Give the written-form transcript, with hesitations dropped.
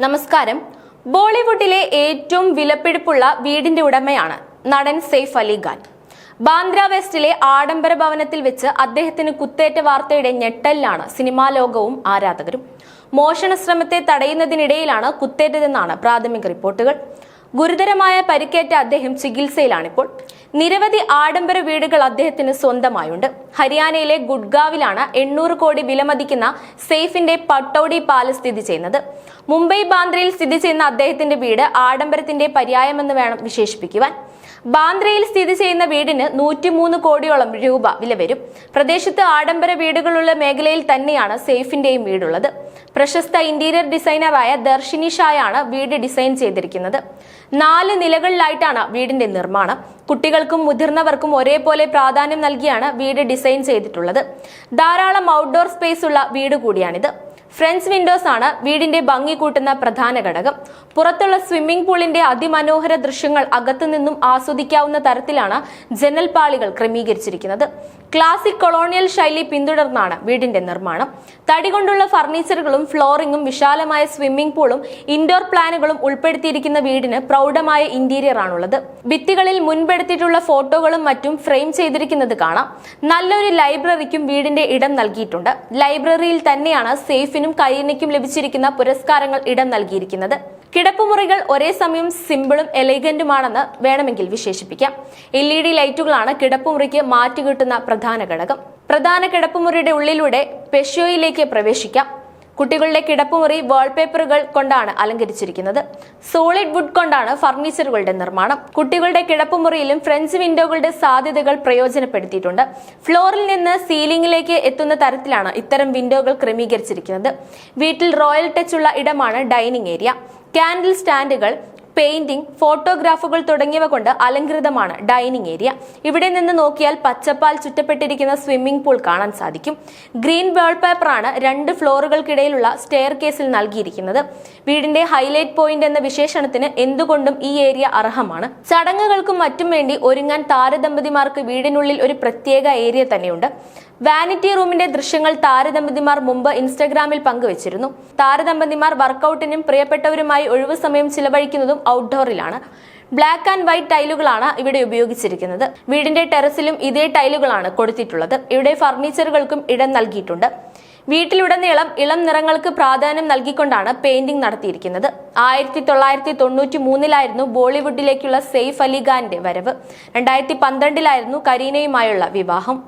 നമസ്കാരം. ബോളിവുഡിലെ ഏറ്റവും വിലപിടിപ്പുള്ള വീടിന്റെ ഉടമയാണ് നടൻ സെയ്ഫ് അലി ഖാൻ. ബാന്ദ്ര വെസ്റ്റിലെ ആഡംബര ഭവനത്തിൽ വെച്ച് അദ്ദേഹത്തിന് കുത്തേറ്റ വാർത്തയുടെ ഞെട്ടലിലാണ് സിനിമാ ലോകവും ആരാധകരും. മോഷണ ശ്രമത്തെ തടയുന്നതിനിടയിലാണ് കുത്തേറ്റതെന്നാണ് പ്രാഥമിക റിപ്പോർട്ടുകൾ. ഗുരുതരമായ പരിക്കേറ്റ അദ്ദേഹം ചികിത്സയിലാണിപ്പോൾ. നിരവധി ആഡംബര വീടുകൾ അദ്ദേഹത്തിന് സ്വന്തമായുണ്ട്. ഹരിയാനയിലെ ഗുഡ്ഗാവിലാണ് 800 കോടി വിലമതിക്കുന്ന സെയ്ഫിന്റെ പട്ടൌഡി പാലസ് സ്ഥിതി ചെയ്യുന്നത്. മുംബൈ ബാന്ദ്രയിൽ സ്ഥിതി ചെയ്യുന്ന അദ്ദേഹത്തിന്റെ വീട് ആഡംബരത്തിന്റെ പര്യായമെന്ന് വേണം വിശേഷിപ്പിക്കുവാൻ. ബാന്ദ്രയിൽ സ്ഥിതി ചെയ്യുന്ന വീടിന് 103 കോടിയോളം രൂപ വില വരും. പ്രദേശത്ത് ആഡംബര വീടുകളുള്ള മേഖലയിൽ തന്നെയാണ് സെയ്ഫിന്റെയും വീടുള്ളത്. പ്രശസ്ത ഇന്റീരിയർ ഡിസൈനറായ ദർശിനി ഷായാണ് വീട് ഡിസൈൻ ചെയ്തിരിക്കുന്നത്. 4 നിലകളിലായിട്ടാണ് വീടിന്റെ നിർമ്മാണം. കുട്ടികൾക്കും മുതിർന്നവർക്കും ഒരേപോലെ പ്രാധാന്യം നൽകിയാണ് വീട് ഡിസൈൻ ചെയ്തിട്ടുള്ളത്. ധാരാളം ഔട്ട്ഡോർ സ്പേസ് ഉള്ള വീട് കൂടിയാണിത്. ഫ്രഞ്ച് വിൻഡോസ് ആണ് വീടിന്റെ ഭംഗി കൂട്ടുന്ന പ്രധാന ഘടകം. പുറത്തുള്ള സ്വിമ്മിംഗ് പൂളിന്റെ അതിമനോഹര ദൃശ്യങ്ങൾ അകത്തുനിന്നും ആസ്വദിക്കാവുന്ന തരത്തിലാണ് ജനൽപാളികൾ ക്രമീകരിച്ചിരിക്കുന്നത്. ക്ലാസിക് കൊളോണിയൽ ശൈലി പിന്തുടർന്നാണ് വീടിന്റെ നിർമ്മാണം. തടി കൊണ്ടുള്ള ഫർണിച്ചറുകളും ഫ്ലോറിംഗും വിശാലമായ സ്വിമ്മിംഗ് പൂളും ഇൻഡോർ പ്ലാനുകളും ഉൾപ്പെടുത്തിയിരിക്കുന്ന വീടിന് പ്രൗഢമായ ഇന്റീരിയർ ആണുള്ളത്. ഭിത്തികളിൽ മുൻപെടുത്തിയിട്ടുള്ള ഫോട്ടോകളും മറ്റും ഫ്രെയിം ചെയ്തിരിക്കുന്നത് കാണാം. നല്ലൊരു ലൈബ്രറിക്കും വീടിന്റെ ഇടം നൽകിയിട്ടുണ്ട്. ലൈബ്രറിയിൽ തന്നെയാണ് സെയ്ഫിനും കരീനയ്ക്കും ലഭിച്ചിരിക്കുന്ന പുരസ്കാരങ്ങൾ ഇടം നൽകിയിരിക്കുന്നത്. കിടപ്പുമുറികൾ ഒരേ സമയം സിമ്പിളും എലഗന്റുമാണെന്ന് വേണമെങ്കിൽ വിശേഷിപ്പിക്കാം. LED ലൈറ്റുകളാണ് കിടപ്പുമുറിക്ക് മാറ്റുകിട്ടുന്ന പ്രധാന ഘടകം. പ്രധാന കിടപ്പുമുറിയുടെ ഉള്ളിലൂടെ പെഷ്യോയിലേക്ക് പ്രവേശിക്കാം. കുട്ടികളുടെ കിടപ്പുമുറി വാൾപേപ്പറുകൾ കൊണ്ടാണ് അലങ്കരിച്ചിരിക്കുന്നത്. സോളിഡ് വുഡ് കൊണ്ടാണ് ഫർണിച്ചറുകളുടെ നിർമ്മാണം. കുട്ടികളുടെ കിടപ്പുമുറിയിലും ഫ്രഞ്ച് വിൻഡോകളുടെ സാധ്യതകൾ പ്രയോജനപ്പെടുത്തിയിട്ടുണ്ട്. ഫ്ലോറിൽ നിന്ന് സീലിംഗിലേക്ക് എത്തുന്ന തരത്തിലാണ് ഇത്തരം വിൻഡോകൾ ക്രമീകരിച്ചിരിക്കുന്നത്. വീട്ടിൽ റോയൽ ടച്ച് ഉള്ള ഇടമാണ് ഡൈനിങ് ഏരിയ. കാൻഡിൽ സ്റ്റാൻഡുകൾ, പെയിന്റിംഗ്, ഫോട്ടോഗ്രാഫുകൾ തുടങ്ങിയവ കൊണ്ട് അലങ്കൃതമാണ് ഡൈനിങ് ഏരിയ. ഇവിടെ നിന്ന് നോക്കിയാൽ പച്ചപ്പാൽ ചുറ്റപ്പെട്ടിരിക്കുന്ന സ്വിമ്മിംഗ് പൂൾ കാണാൻ സാധിക്കും. ഗ്രീൻ വാൾപേപ്പറാണ് 2 ഫ്ലോറുകൾക്കിടയിലുള്ള സ്റ്റെയർ കേസിൽ നൽകിയിരിക്കുന്നത്. വീടിന്റെ ഹൈലൈറ്റ് പോയിന്റ് എന്ന വിശേഷണത്തിന് എന്തുകൊണ്ടും ഈ ഏരിയ അർഹമാണ്. ചടങ്ങുകൾക്കും മറ്റും വേണ്ടി ഒരുങ്ങാൻ താരദമ്പതിമാർക്ക് വീടിനുള്ളിൽ ഒരു പ്രത്യേക ഏരിയ തന്നെയുണ്ട്. വാനിറ്റി റൂമിന്റെ ദൃശ്യങ്ങൾ താരദമ്പതിമാർ മുമ്പ് ഇൻസ്റ്റഗ്രാമിൽ പങ്കുവച്ചിരുന്നു. താരദമ്പതിമാർ വർക്കൌട്ടിനും പ്രിയപ്പെട്ടവരുമായി ഒഴിവു സമയം ചിലവഴിക്കുന്നതും ഔട്ട്ഡോറിലാണ്. ബ്ലാക്ക് ആൻഡ് വൈറ്റ് ടൈലുകളാണ് ഇവിടെ ഉപയോഗിച്ചിരിക്കുന്നത്. വീടിന്റെ ടെറസിലും ഇതേ ടൈലുകളാണ് കൊടുത്തിട്ടുള്ളത്. ഇവിടെ ഫർണിച്ചറുകൾക്കും ഇടം നൽകിയിട്ടുണ്ട്. വീട്ടിലുടനീളം ഇളം നിറങ്ങൾക്ക് പ്രാധാന്യം നൽകിക്കൊണ്ടാണ് പെയിന്റിംഗ് നടത്തിയിരിക്കുന്നത്. 1993 ബോളിവുഡിലേക്കുള്ള സെയ്ഫ് അലി ഖാന്റെ വരവ്. 2012 കരീനയുമായുള്ള വിവാഹം.